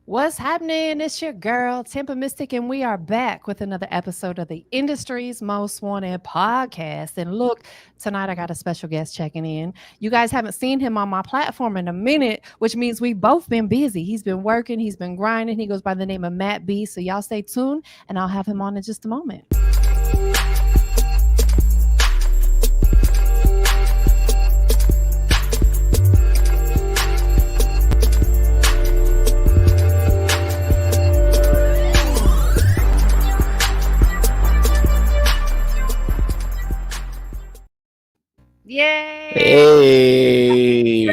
What's happening? It's your girl, TampaMystic, and we are back with another episode of the industry's most wanted podcast. And look, tonight I got a special guest checking in. You guys haven't seen him on my platform in a minute, which means we've both been busy. He's been working, he's been grinding. He goes by the name of Matt B. So y'all stay tuned, and I'll have him on in just a moment. Yay! Hey.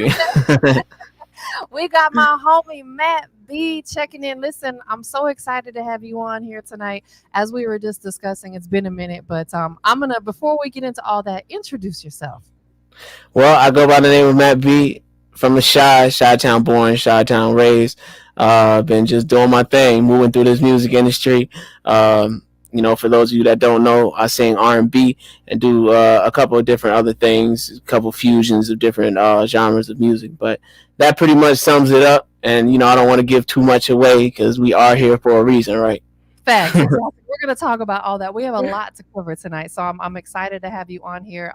We got my homie Matt B checking in. Listen, I'm so excited to have you on here tonight. As we were just discussing, it's been a minute, but I'm gonna before we get into all that, introduce yourself. Well, I go by the name of Matt B from the Chi-Town born, Chi-Town raised. Been just doing my thing, moving through this music industry. For those of you that don't know, I sing R&B and do a couple of different other things, a couple of fusions of different genres of music. But that pretty much sums it up. And, I don't want to give too much away because we are here for a reason, right? Facts. Exactly. We're going to talk about all that. We have a lot to cover tonight, so I'm excited to have you on here.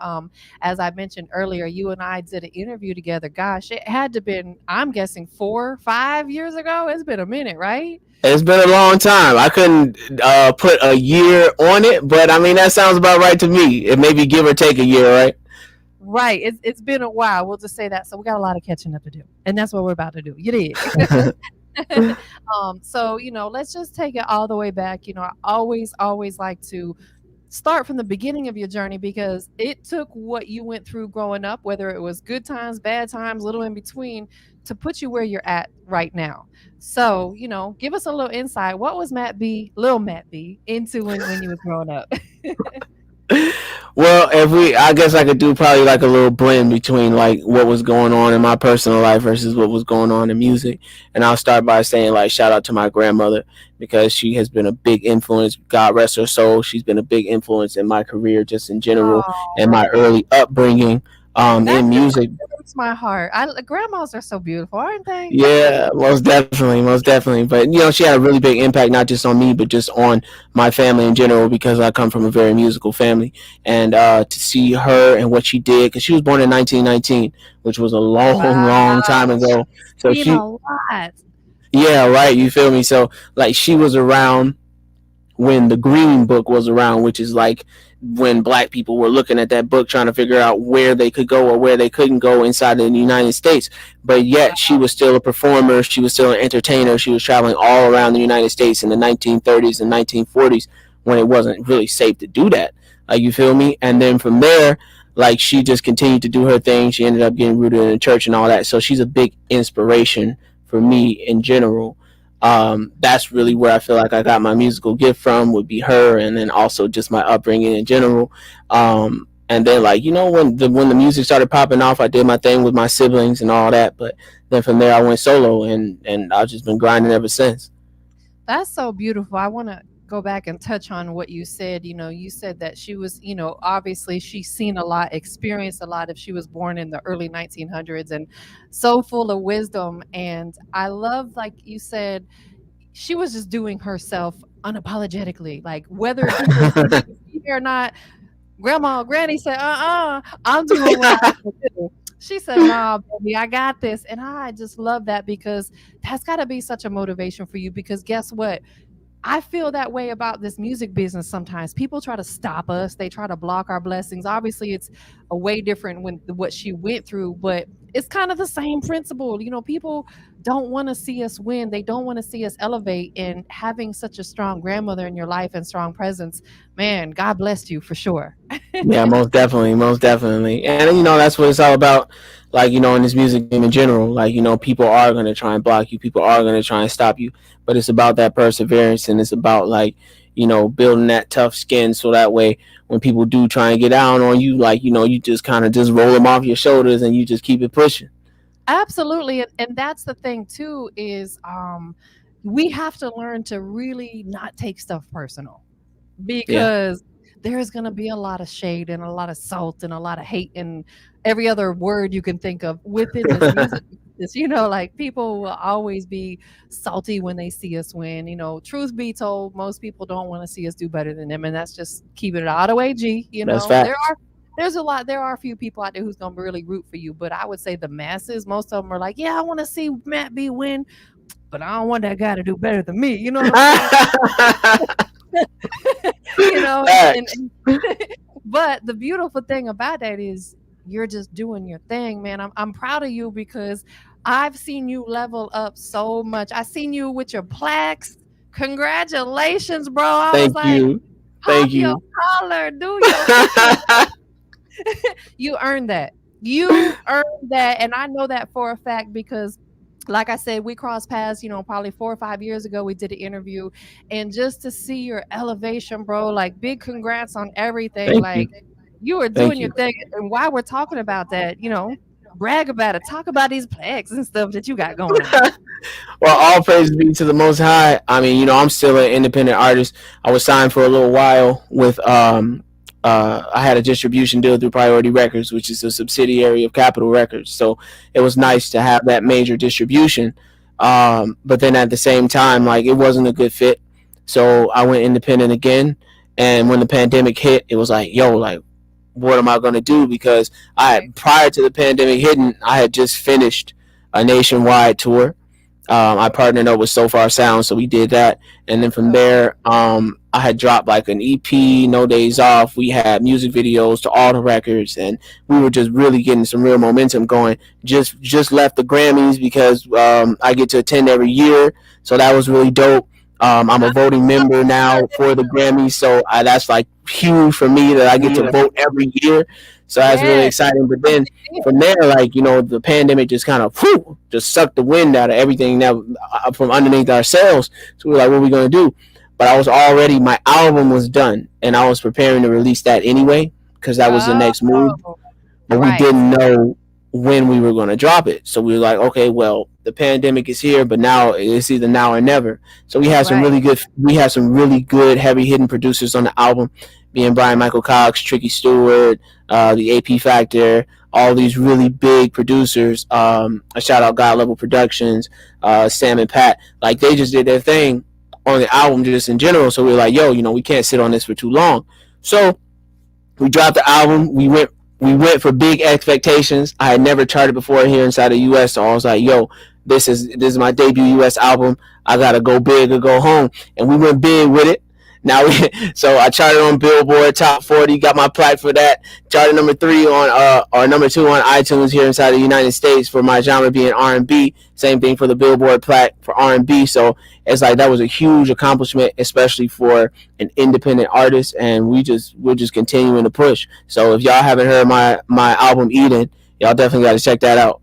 As I mentioned earlier, you and I did an interview together. Gosh, it had to been, I'm guessing 4 or 5 years ago. It's been a minute, right? It's been a long time. I couldn't put a year on it, but I mean, that sounds about right to me. It maybe give or take a year, right? Right. It's been a while. We'll just say that. So we got a lot of catching up to do, and that's what we're about to do. You did. So let's just take it all the way back. I always like to start from the beginning of your journey because it took what you went through growing up, whether it was good times, bad times, little in between, to put you where you're at right now. So, give us a little insight. What was little Matt B, into when you was growing up? Well, I guess I could do probably like a little blend between like what was going on in my personal life versus what was going on in music. And I'll start by saying like shout out to my grandmother because she has been a big influence. God rest her soul. She's been a big influence in my career, just in general, and my Oh, early upbringing that in just music. breaks my heart. Grandmas are so beautiful, aren't they? Yeah, most definitely, most definitely. But she had a really big impact, not just on me, but just on my family in general, because I come from a very musical family. And to see her and what she did, because she was born in 1919, which was a long, long time Wow, ago. So seen she, a lot. yeah, right. You feel me? So like she was around when the Green Book was around, which is like when black people were looking at that book trying to figure out where they could go or where they couldn't go inside of the United States. But yet she was still a performer, she was still an entertainer, she was traveling all around the United States in the 1930s and 1940s when it wasn't really safe to do that. Like, you feel me? And then from there, like, she just continued to do her thing. She ended up getting rooted in the church and all that. So she's a big inspiration for me in general. That's really where I feel like I got my musical gift from, would be her, and then also just my upbringing in general. And then like when the music started popping off, I did my thing with my siblings and all that. But then from there, I went solo, and I've just been grinding ever since. That's so beautiful. I want to go back and touch on what you said. You said that she was, obviously she's seen a lot, experienced a lot if she was born in the early 1900s and so full of wisdom. And I love, like you said, she was just doing herself unapologetically. Like whether people wanted to see her or not, grandma or granny said, I'm doing what I have to do. She said, "Nah, baby, I got this." And I just love that because that's got to be such a motivation for you because guess what? I feel that way about this music business sometimes. People try to stop us. They try to block our blessings. Obviously, it's a way different when what she went through, but it's kind of the same principle. People don't want to see us win. They don't want to see us elevate. And having such a strong grandmother in your life and strong presence, man, God bless you for sure. Yeah, most definitely, most definitely. And that's what it's all about. Like, in this music game in general, like, people are gonna try and block you, people are gonna try and stop you. But it's about that perseverance, and it's about like, building that tough skin so that way when people do try and get down on you, like, you just kind of just roll them off your shoulders and you just keep it pushing. Absolutely. And that's the thing too, is we have to learn to really not take stuff personal Yeah. because there's going to be a lot of shade and a lot of salt and a lot of hate and every other word you can think of within this music. this, like people will always be salty when they see us win. Truth be told, most people don't want to see us do better than them, and that's just keeping it all the way G. That's There facts. are there are a few people out there who's gonna really root for you, but I would say the masses, most of them are like, yeah, I want to see Matt B win, but I don't want that guy to do better than me. You know what I'm saying? you know, and, Facts. and but the beautiful thing about that is you're just doing your thing, man. I'm proud of you because I've seen you level up so much. I seen you with your plaques. Congratulations, bro. I was Thank like, you. pop Thank your you. collar, do your thing. You earned that. You earned that. And I know that for a fact because like I said, we crossed paths, probably 4 or 5 years ago. We did an interview, and just to see your elevation, bro, like big congrats on everything. Thank you. Like you were Thank doing your you. thing. And while we're talking about that, brag about it. Talk about these plaques and stuff that you got going on. Well, all praise be to the Most High. I mean, I'm still an independent artist. I was signed for a little while with I had a distribution deal through Priority Records, which is a subsidiary of Capitol Records. So it was nice to have that major distribution. But then at the same time, like it wasn't a good fit. So I went independent again. And when the pandemic hit, it was like, yo, like, what am I gonna do? Because Right. prior to the pandemic hitting, I had just finished a nationwide tour. I partnered up with So Far Sound, so we did that, and then from Okay. there, I had dropped like an EP, No Days Off. We had music videos to all the records, and we were just really getting some real momentum going. Just left the Grammys because I get to attend every year, so that was really dope. I'm a voting member now for the Grammys, so that's like huge for me that I get to vote every year. So that's really Yes. exciting. But A then big deal. from there, like the pandemic just kind of just sucked the wind out of everything that from underneath ourselves. So we were like, what are we gonna do? But I was already my album was done, and I was preparing to release that anyway because that was the next move. Oh, But we right. didn't know when we were going to drop it. So we were like, okay, well, the pandemic is here, but now it's either now or never. So Right. we had some really good heavy hitting producers on the album, being Brian Michael Cox, Tricky Stewart, the AP Factor, all these really big producers. I shout out God Level Productions, Sam and Pat. Like they just did their thing on the album just in general. So we were like, yo, we can't sit on this for too long. So we dropped the album. We went for big expectations. I had never charted before here inside the US, so I was like, yo, this is my debut US album. I gotta go big or go home. And we went big with it. Now so I charted on Billboard Top 40, got my plaque for that. Charted number 3 on or number 2 on iTunes here inside the United States for my genre being R&B. Same thing for the Billboard plaque for R&B. So it's like that was a huge accomplishment, especially for an independent artist, and we're just continuing to push. So if y'all haven't heard my album Eden, y'all definitely got to check that out.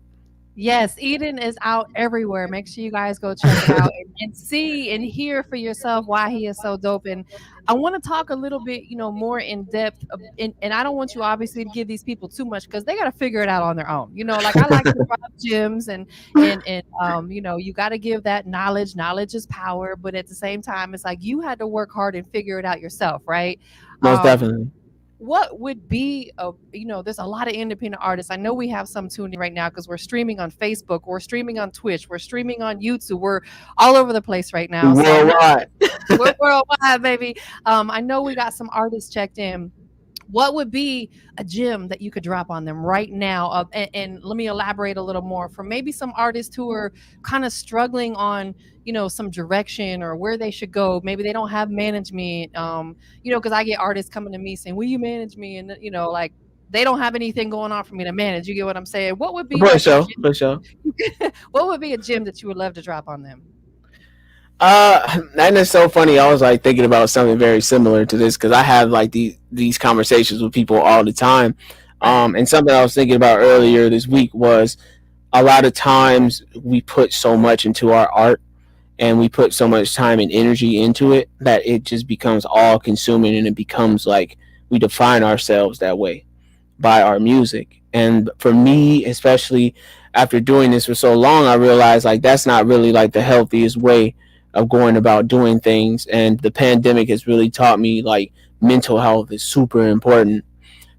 Yes, Eden is out everywhere. Make sure you guys go check it out and see and hear for yourself why he is so dope. And I want to talk a little bit, more in depth. And I don't want you obviously to give these people too much because they got to figure it out on their own. Like I like to drop gems and you got to give that knowledge. Knowledge is power, but at the same time, it's like you had to work hard and figure it out yourself, right? Most Um, definitely. what would be there's a lot of independent artists. I know we have some tuned in right now because we're streaming on Facebook, we're streaming on Twitch, we're streaming on YouTube, we're all over the place right now. So I know Worldwide. we're worldwide, baby. I know we got some artists checked in. What would be a gem that you could drop on them right now? And let me elaborate a little more for maybe some artists who are kind of struggling on, some direction or where they should go. Maybe they don't have management. Because I get artists coming to me saying, "Will you manage me?" And like they don't have anything going on for me to manage. You get what I'm saying? What would be For like a sure, gem? for sure. What would be a gem that you would love to drop on them? And it's so funny. I was like thinking about something very similar to this because I have like these conversations with people all the time. Right. And something I was thinking about earlier this week was a lot of times we put so much into our art and we put so much time and energy into it that it just becomes all consuming, and it becomes like we define ourselves that way by our music. And for me, especially after doing this for so long, I realized like that's not really like the healthiest way of going about doing things. And the pandemic has really taught me like mental health is super important.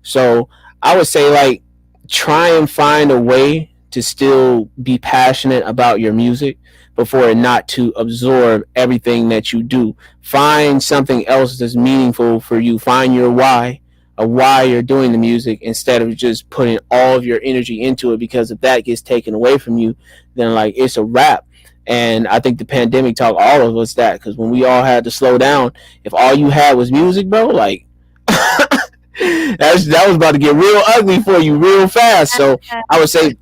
So I would say like try and find a way to still be passionate about your music, but for it not to absorb everything that you do. Find something else that's meaningful for you. Find your why of why you're doing the music instead of just putting all of your energy into it, because if that gets taken away from you, then like it's a wrap. And I think the pandemic taught all of us that, because when we all had to slow down, if all you had was music, bro, like that was about to get real ugly for you real fast. So I would say,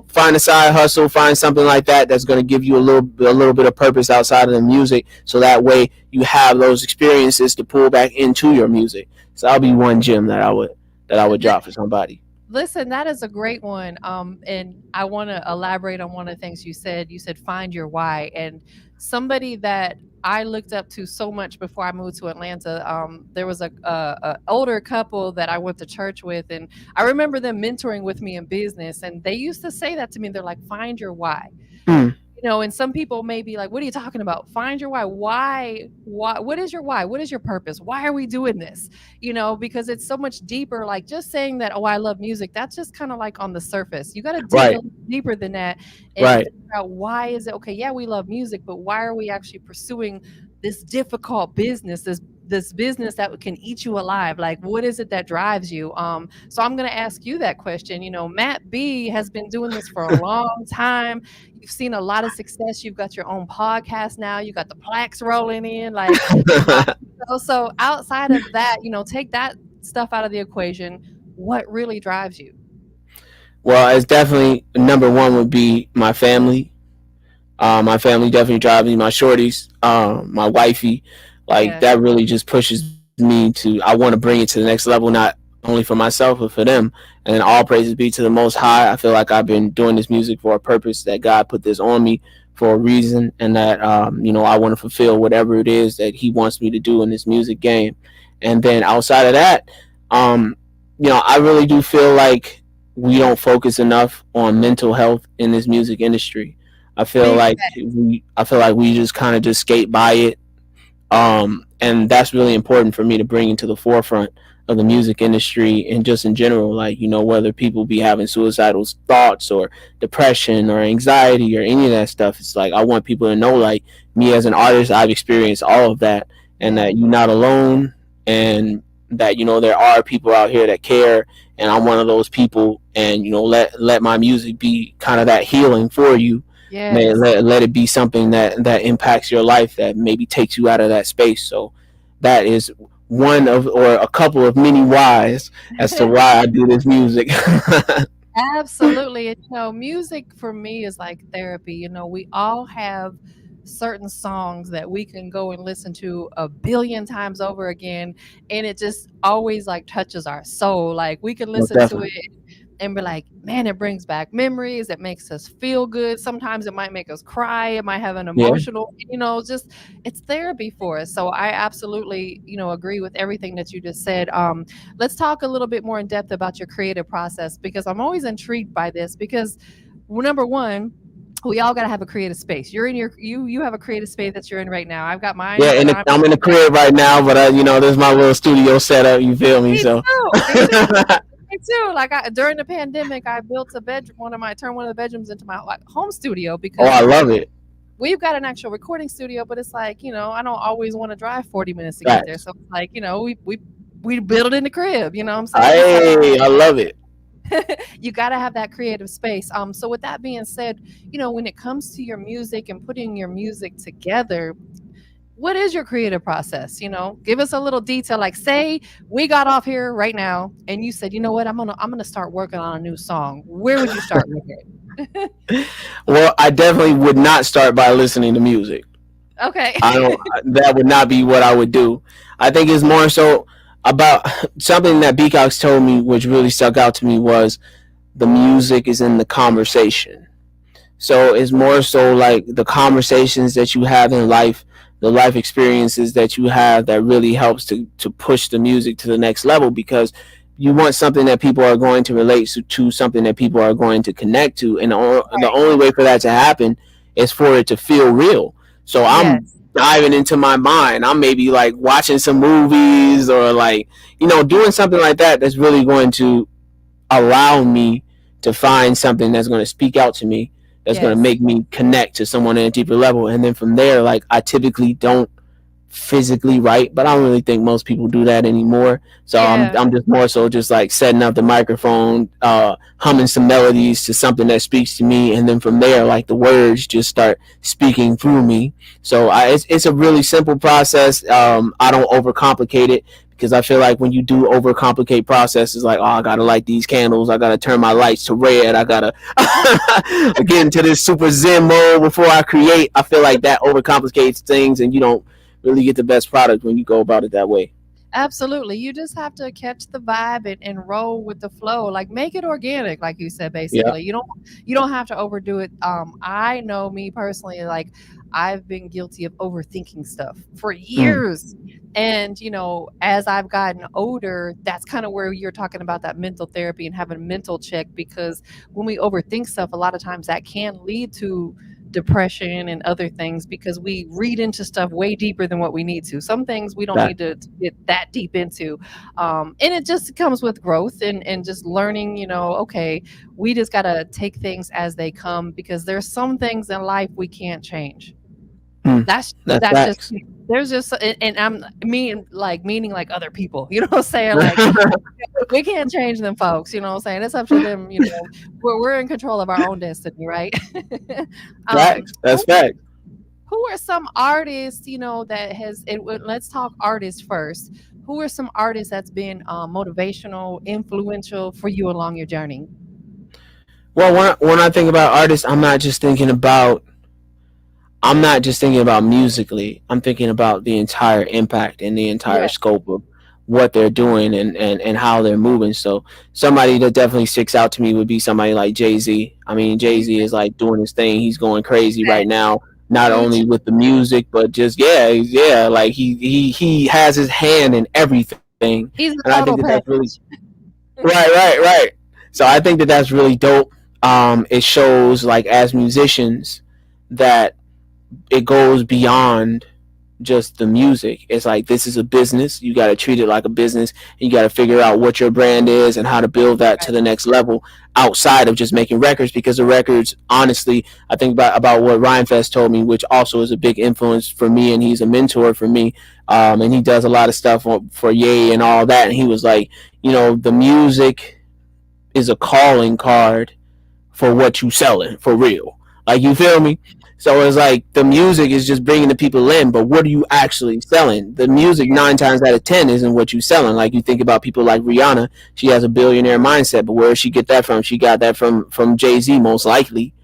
find a side hustle, find something like that that's going to give you a little bit of purpose outside of the music, so that way you have those experiences to pull back into your music. So that'll be one gem that I would drop for somebody. Listen, that is a great one. And I want to elaborate on one of the things you said. You said find your why, and somebody that I looked up to so much before I moved to Atlanta. There was a older couple that I went to church with, and I remember them mentoring with me in business, and they used to say that to me. They're like, "Find your why." Hmm. And some people may be like, what are you talking about? Find your why. Why? What is your why? What is your purpose? Why are we doing this? Because it's so much deeper. Like just saying that, oh, I love music, that's just kind of like on the surface. You got to dig a Right. little deeper than that and Right. figure out why is it okay. Yeah, we love music, but why are we actually pursuing this difficult business, this business that can eat you alive? Like, what is it that drives you? So I'm going to ask you that question. Matt B has been doing this for a long time. You've seen a lot of success. You've got your own podcast now. You got the plaques rolling in. Like, uh, so outside of that, take that stuff out of the equation. What really drives you? Well, it's definitely number one would be my family. My family definitely drives me. My shorties, my wifey, like Yes. that really just pushes me to. I want to bring it to the next level, not only for myself but for them. And then all praises be to the Most High. I feel like I've been doing this music for a purpose. That God put this on me for a reason, and that I want to fulfill whatever it is that He wants me to do in this music game. And then outside of that, um, I really do feel like we don't focus enough on mental health in this music industry. Big I feel like we just kind of just skate by it, and that's really important for me to bring into the forefront of the music industry and just in general. Like, whether people be having suicidal thoughts or depression or anxiety or any of that stuff, it's like I want people to know, like, me as an artist, I've experienced all of that, and yeah. that you're not alone, and that there are people out here that care, and I'm one of those people. And let my music be kind of that healing for you. Yes. Let it be something that impacts your life, that maybe takes you out of that space. So that is one of, or a couple of many whys as to why I do this music. Absolutely. And, music for me is like therapy. We all have certain songs that we can go and listen to a billion times over again, and it just always like touches our soul. Like we can Most listen to definitely. it and be like, man, it brings back memories. It makes us feel good. Sometimes it might make us cry. It might have an Yeah. emotional, just it's therapy for us. So I absolutely, agree with everything that you just said. Let's talk a little bit more in depth about your creative process, because I'm always intrigued by this. Because number one, we all got to have a creative space. You're in you have a creative space that you're in right now. I've got mine, Yeah, but and I'm in the crib right now, but there's my little studio setup. You feel me? me So. too. Me too. Me too. Like during the pandemic, I built a bedroom. Turned one of the bedrooms into my like home studio, Oh, because I love it. we've got an actual recording studio, but it's like I don't always want to drive 40 minutes to get there. Facts. So it's like we build it in the crib. You know what I'm saying? So Hey, I love it. you got to have that creative space. So with that being said, when it comes to your music and putting your music together, what is your creative process? Give us a little detail. Like, say we got off here right now and you said, you know what, I'm gonna start working on a new song. Where would you start with it? Well, I definitely would not start by listening to music. Okay. I don't. That would not be what I would do. I think it's more so about something that Beacox told me, which really stuck out to me, was the music is in the conversation. So it's more so like the conversations that you have in life, the life experiences that you have, that really helps to push the music to the next level, because you want something that people are going to relate to, something that people are going to connect to. And the only way for that to happen is for it to feel real. So I'm Yes. diving into my mind. I'm maybe like watching some movies, or like, doing something like that that's really going to allow me to find something that's going to speak out to me, that's going to Yes. make me connect to someone at a deeper level. And then from there, like I typically don't physically write, but I don't really think most people do that anymore. So Yeah. I'm just more so just like setting up the microphone, humming some melodies to something that speaks to me, and then from there, like the words just start speaking through me. So it's a really simple process. I don't overcomplicate it because I feel like when you do overcomplicate processes, like, oh, I gotta light these candles, I gotta turn my lights to red, I gotta get into this super zen mode before I create. I feel like that overcomplicates things, and you don't really get the best product when you go about it that way. Absolutely. You just have to catch the vibe and roll with the flow. Like make it organic, like you said, Yeah. basically. You don't have to overdo it. I know me personally, like I've been guilty of overthinking stuff for Mm, years. And, as I've gotten older, that's kind of where you're talking about that mental therapy and having a mental check because when we overthink stuff, a lot of times that can lead to depression and other things because we read into stuff way deeper than what we need to. Some things we don't that. need to get that deep into. And it just comes with growth and just learning, okay, we just got to take things as they come because there's some things in life we can't change. Mm, That's that's that's just facts. there's just and I'm meaning like other people, you know what I'm saying? Like we can't change them folks, you know what I'm saying? It's up to them, we're in control of our own destiny, right? Facts. That's Who facts. who are some artists, that let's talk artists first. Who are some artists that's been motivational, influential for you along your journey? Well, when I think about artists, I'm not just thinking about musically. I'm thinking about the entire impact and the entire Yeah. scope of what they're doing and how they're moving. So somebody that definitely sticks out to me would be somebody like Jay-Z. I mean, Jay-Z is like doing his thing. He's going crazy right Okay. now, not Huge. only with the music, but just yeah, like he has his hand in everything. And I He's a think that total that's really package. right. So I think that that's really dope. It shows like as musicians that it goes beyond just the music. It's like this is a business. You got to treat it like a business. You got to figure out what your brand is and how to build that Right. to the next level outside of just making records. Because the records, honestly, I think about what Ryan Fest told me, which also is a big influence for me, and he's a mentor for me. And he does a lot of stuff for Ye and all that. And he was like, the music is a calling card for what you selling for real. Like you feel me? So it's like the music is just bringing the people in, but what are you actually selling? The music Yeah. 9 times out of 10 isn't what you selling. Like you think about people like Rihanna, she has a billionaire mindset, but where did she get that from? She got that from Jay Z most likely.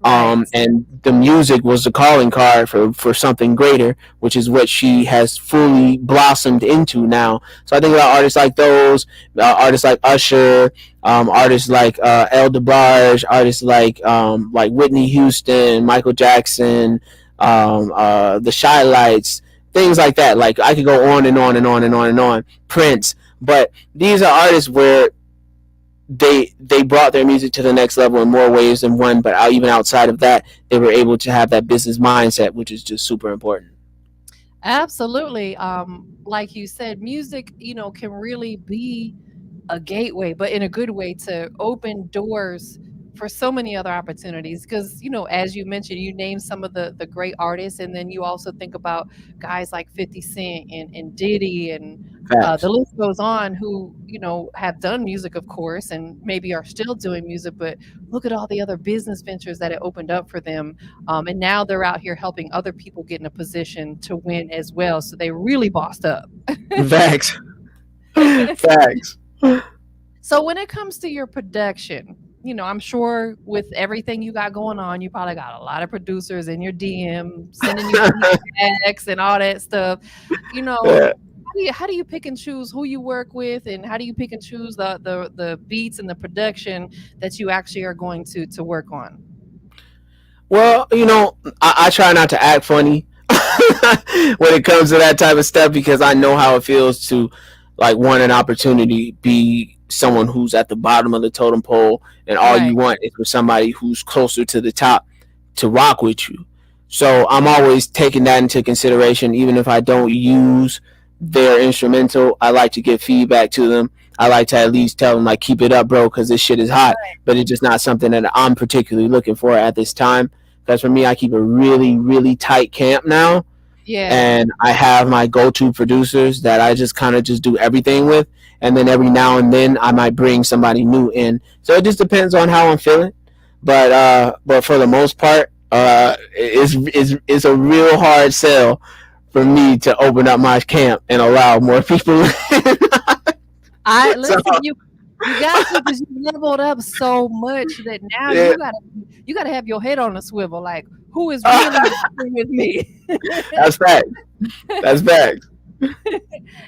Right. And the music was the calling card for something greater, which is what she has fully blossomed into now. So I think about artists like those, artists like Usher, artists like El DeBarge, artists like Whitney Houston, Michael Jackson, the Shy Lights, things like that. Like I could go on and on and on and on and on. Prince, but these are artists where they brought their music to the next level in more ways than one. But even outside of that, they were able to have that business mindset, which is just super important. Absolutely. Like you said, music, can really be a gateway, but in a good way to open doors for so many other opportunities. Because, as you mentioned, you name some of the great artists, and then you also think about guys like 50 Cent and Diddy and the Facts. list goes on who, have done music, of course, and maybe are still doing music, but look at all the other business ventures that it opened up for them. And now they're out here helping other people get in a position to win as well. So they really bossed up. Facts. Facts. So when it comes to your production, I'm sure with everything you got going on, you probably got a lot of producers in your DM sending you feedbacks and all that stuff. Yeah. How do you pick and choose who you work with, and how do you pick and choose the beats and the production that you actually are going to work on? Well, I try not to act funny when it comes to that type of stuff because I know how it feels to like want an opportunity, be someone who's at the bottom of the totem pole, and all you Right. want is for somebody who's closer to the top to rock with you. So I'm always taking that into consideration, even if I don't use their instrumental. I like to give feedback to them. I like to at least tell them like, keep it up, bro, because this shit is hot. But it's just not something that I'm particularly looking for at this time. Because for me, I keep a really, really tight camp now, Yeah. and I have my go-to producers that I just kind of just do everything with, and then every now and then I might bring somebody new in. So it just depends on how I'm feeling. But for the most part, it's a real hard sell for me to open up my camp and allow more people. I So listen, you got to, because you leveled up so much that now yeah, you gotta have your head on a swivel. Like, who is really rocking with me? that's fact. That's fact.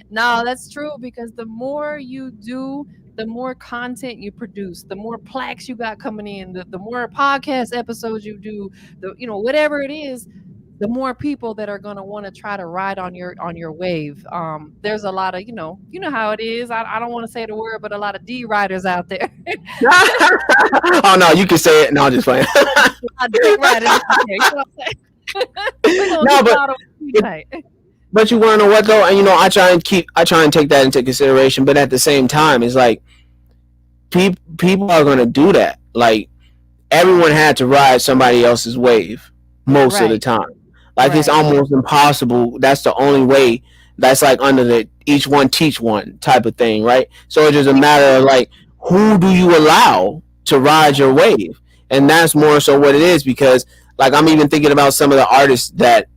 No, that's true, because the more you do, the more content you produce, the more plaques you got coming in, the more podcast episodes you do, whatever it is, the more people that are going to want to try to ride on your wave. There's a lot of, you know how it is. I don't want to say the word, but a lot of D riders out there. Oh no, you can say it. No, I'm just playing. A lot of dick riders out there. You know what I'm saying? We're gonna No, keep but all the tonight. you want to know what though? And I try and take that into consideration. But at the same time, it's like people are gonna do that. Like everyone had to ride somebody else's wave most of the Right, time. Like it's right. almost impossible. That's the only way. That's like under the each one teach one type of thing, right? So it's just a matter of like who do you allow to ride your wave, and that's more so what it is because like I'm even thinking about some of the artists that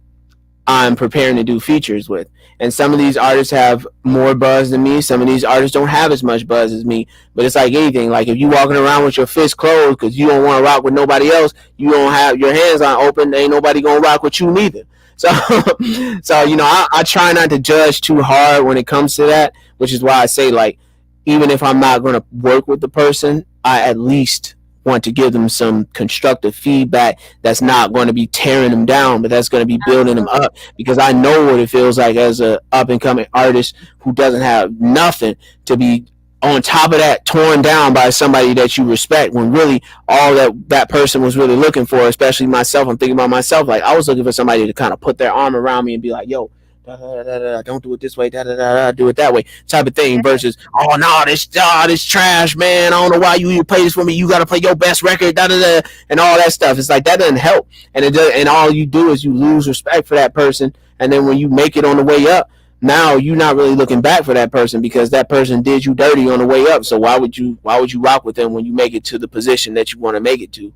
I'm preparing to do features with. And some of these artists have more buzz than me. Some of these artists don't have as much buzz as me. But it's like anything. Like if you walking around with your fist closed because you don't want to rock with nobody else, you don't have your hands on open. Ain't nobody gonna rock with you neither. So, I try not to judge too hard when it comes to that, which is why I say like, even if I'm not gonna work with the person, I at least want to give them some constructive feedback that's not going to be tearing them down, but that's going to be building them Absolutely. up because I know what it feels like as a up and coming artist who doesn't have nothing to be on top of that torn down by somebody that you respect when really all that person was really looking for, especially myself. I'm thinking about myself, like I was looking for somebody to kind of put their arm around me and be like, yo, da, da, da, da, don't do it this way, da, da, da, da, do it that way, type of thing. Yeah. Versus, oh no, this trash, man. I don't know why you play this for me. You got to play your best record, da da da, and all that stuff. It's like that doesn't help, and it does, and all you do is you lose respect for that person. And then when you make it on the way up, now you're not really looking back for that person because that person did you dirty on the way up. So why would you rock with them when you make it to the position that you want to make it to?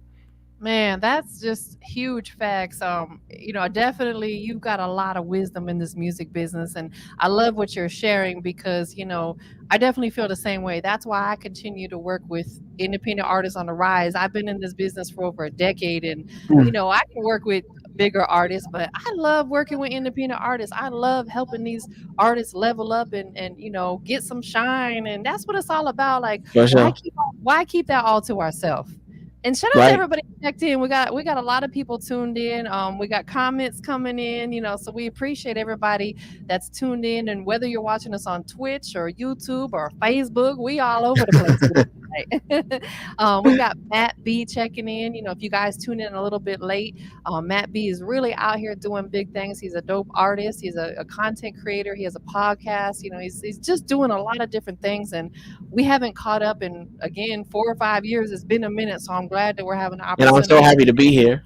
Man, that's just huge facts. Definitely you've got a lot of wisdom in this music business, and I love what you're sharing because, I definitely feel the same way. That's why I continue to work with independent artists on the rise. I've been in this business for over a decade, and Mm, I can work with bigger artists, but I love working with independent artists. I love helping these artists level up and get some shine, and that's what it's all about. Like, for why sure. keep that all to ourselves? And shout out to Right. everybody who checked in. We got a lot of people tuned in. We got comments coming in, so we appreciate everybody that's tuned in. And whether you're watching us on Twitch or YouTube or Facebook, we all over the place with it tonight. We got Matt B checking in. If you guys tune in a little bit late, Matt B is really out here doing big things. He's a dope artist. He's a content creator. He has a podcast. He's just doing a lot of different things. And we haven't caught up in, again, 4 or 5 years. It's been a minute, so I'm glad that we're having the And I'm so opportunity. happy to be here.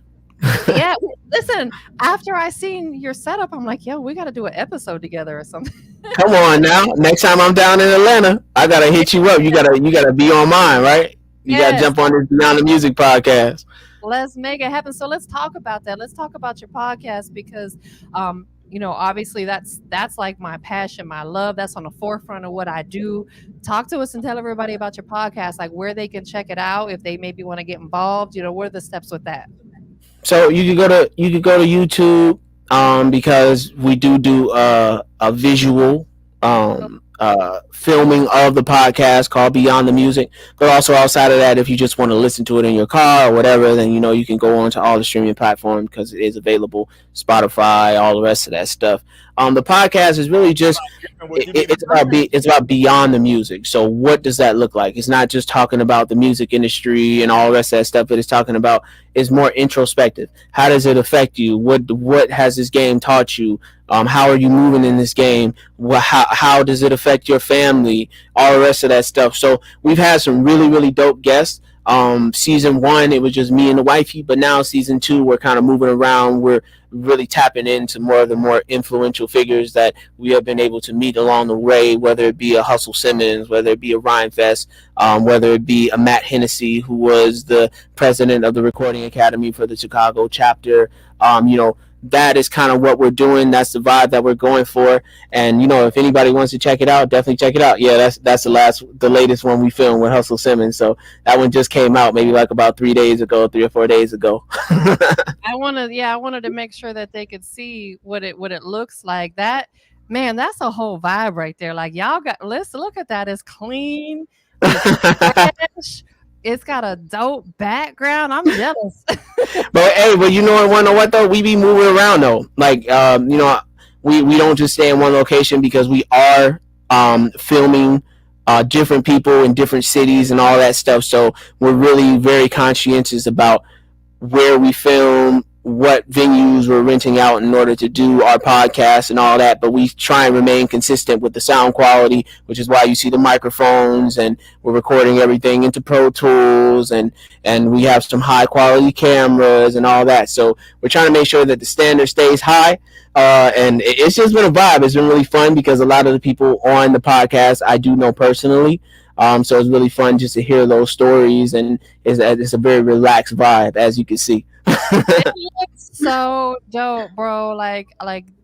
Yeah, listen, after I seen your setup, I'm like, yo, we got to do an episode together or something. Come on now. Next time I'm down in Atlanta, I gotta hit you up. You gotta be on mine, right? You gotta Yes, jump on this Beyond the Music podcast. let's make it happen. So let's talk about that. Let's talk about your podcast because, obviously that's like my passion, my love. That's on the forefront of what I do. Talk to us and tell everybody about your podcast, like where they can check it out if they maybe want to get involved. What are the steps with that? So you could go to YouTube, because we do a visual filming of the podcast called Beyond the Music. But also outside of that, if you just want to listen to it in your car or whatever, then you can go on to all the streaming platforms because it is available, Spotify, all the rest of that stuff. The podcast is really just it's about beyond the music. So what does that look like? It's not just talking about the music industry and all the rest of that stuff, but it's talking about is more introspective. How does it affect you? What has this game taught you? How are you moving in this game? How does it affect your family? All the rest of that stuff. So we've had some really dope guests. Season one, it was just me and the wifey, but now season two, we're kind of moving around. We're really tapping into more of the more influential figures that we have been able to meet along the way, whether it be a Hustle Simmons, whether it be a Ryan Fest, whether it be a Matt Hennessy, who was the president of the Recording Academy for the Chicago chapter. That is kind of what we're doing. That's the vibe that we're going for. And if anybody wants to check it out, definitely check it out. Yeah, that's the latest one we filmed with Hustle Simmons. So that one just came out maybe like about 3 days ago, 3 or 4 days ago. I wanted to make sure that they could see what it looks like. That man, that's a whole vibe right there. Like y'all got let's look at that. It's clean, it's fresh, it's got a dope background. I'm jealous. But hey, but want to know what though? We be moving around though. Like we don't just stay in one location because we are filming different people in different cities and all that stuff. So we're really very conscientious about where we film, what venues we're renting out in order to do our podcast and all that. But we try and remain consistent with the sound quality, which is why you see the microphones, and we're recording everything into Pro Tools, and we have some high quality cameras and all that. So we're trying to make sure that the standard stays high. And it's just been a vibe. It's been really fun because a lot of the people on the podcast I do know personally. So it's really fun just to hear those stories, and it's a very relaxed vibe, as you can see. It looks so dope, bro. Like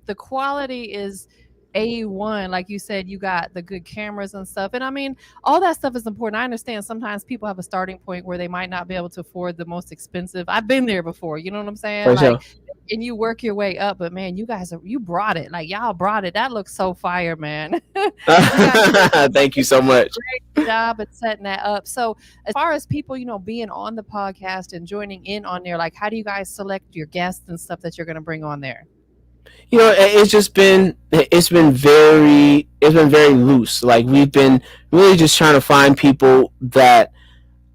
the quality is A1. Like you said, you got the good cameras and stuff. And I mean, all that stuff is important. I understand sometimes people have a starting point where they might not be able to afford the most expensive. I've been there before. You know what I'm saying? For sure. Like, and you work your way up. But man, you brought it. Like y'all brought it. That looks so fire, man. You guys Thank you so much. great job at setting that up. So, as far as people, being on the podcast and joining in on there, like, how do you guys select your guests and stuff that you're going to bring on there? It's been very loose. Like we've been really just trying to find people that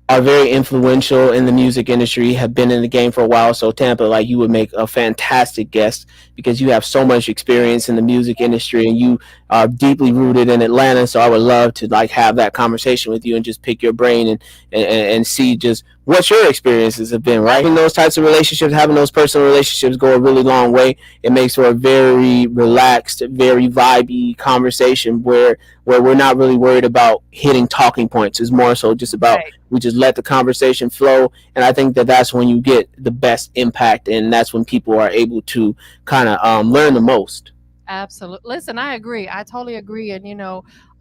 are very influential in the music industry, have been in the game for a while. So Tampa, like you would make a fantastic guest because you have so much experience in the music industry and you are deeply rooted in Atlanta. So I would love to like have that conversation with you and just pick your brain and see just what your experiences have been, right? In those types of relationships, having those personal relationships go a really long way. It makes for a very relaxed, very vibey conversation where we're not really worried about hitting talking points. It's more so just about Right. we just let the conversation flow, and I think that that's when you get the best impact, and that's when people are able to kind of learn the most. Absolutely. Listen, I agree. I totally agree. And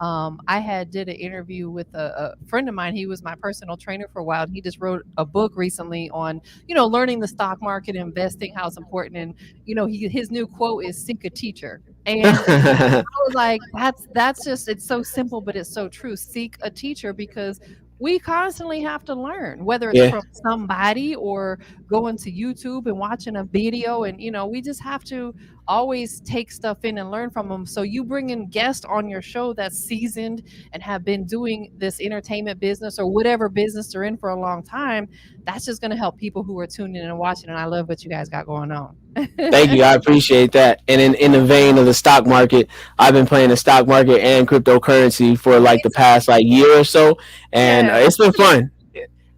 I had did an interview with a friend of mine. He was my personal trainer for a while. And he just wrote a book recently on learning the stock market, investing, how it's important. And his new quote is "Seek a teacher." And I was like, that's just it's so simple, but it's so true. Seek a teacher because we constantly have to learn, whether it's Yeah. from somebody or going to YouTube and watching a video, and we just have to always take stuff in and learn from them. So you bring in guests on your show that's seasoned and have been doing this entertainment business or whatever business they're in for a long time. That's just going to help people who are tuning in and watching. And I love what you guys got going on. Thank you. I appreciate that. And in the vein of the stock market, I've been playing the stock market and cryptocurrency for like the past like year or so, and Yeah. it's been fun.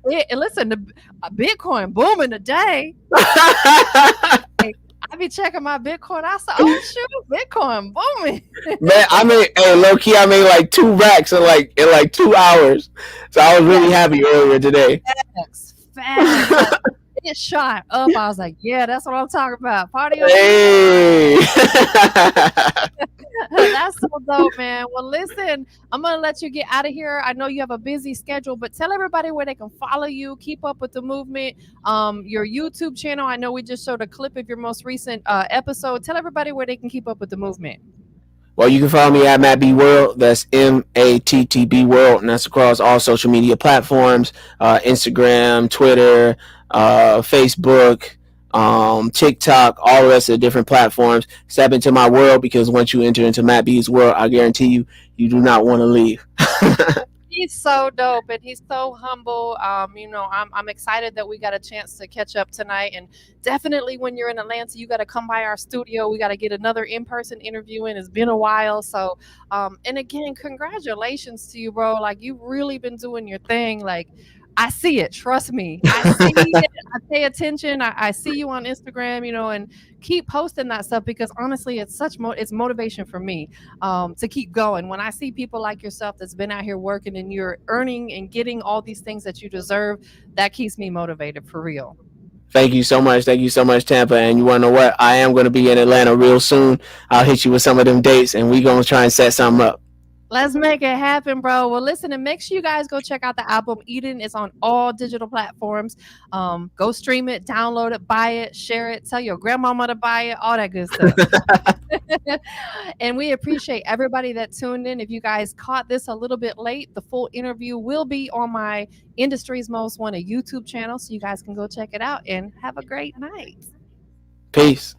And listen, the Bitcoin booming today. Hey, I be checking my Bitcoin. I said, "Oh shoot, Bitcoin booming." Man, hey, low key, I made like 2 racks in like 2 hours, so I was really happy earlier today. Facts. Like, it shot up. I was like, "Yeah, that's what I'm talking about." Party over here. Hey. That's so dope, man. Well, listen, I'm gonna let you get out of here. I know you have a busy schedule, but tell everybody where they can follow you, keep up with the movement. Your YouTube channel. I know we just showed a clip of your most recent episode. Tell everybody where they can keep up with the movement. Well, you can follow me at Matt B World. That's MATTB World, and that's across all social media platforms: Instagram, Twitter, Facebook. TikTok, all the rest of the different platforms. Step into my world, because once you enter into Matt B's world, I guarantee you, you do not want to leave. He's so dope and he's so humble. I'm excited that we got a chance to catch up tonight. And definitely when you're in Atlanta, you got to come by our studio. We got to get another in-person interview in. It's been a while. So, and again, congratulations to you, bro. Like you've really been doing your thing. Like I see it. Trust me. I see it. I pay attention. I see you on Instagram, and keep posting that stuff because honestly, it's motivation for me to keep going. When I see people like yourself that's been out here working and you're earning and getting all these things that you deserve, that keeps me motivated for real. Thank you so much. Thank you so much, Tampa. And you want to know what? I am going to be in Atlanta real soon. I'll hit you with some of them dates, and we going to try and set something up. Let's make it happen, bro. Well, listen, and make sure you guys go check out the album. Eden is on all digital platforms. Go stream it, download it, buy it, share it, tell your grandmama to buy it, all that good stuff. And we appreciate everybody that tuned in. If you guys caught this a little bit late, the full interview will be on my Industry's Most Wanted YouTube channel, so you guys can go check it out and have a great night. Peace.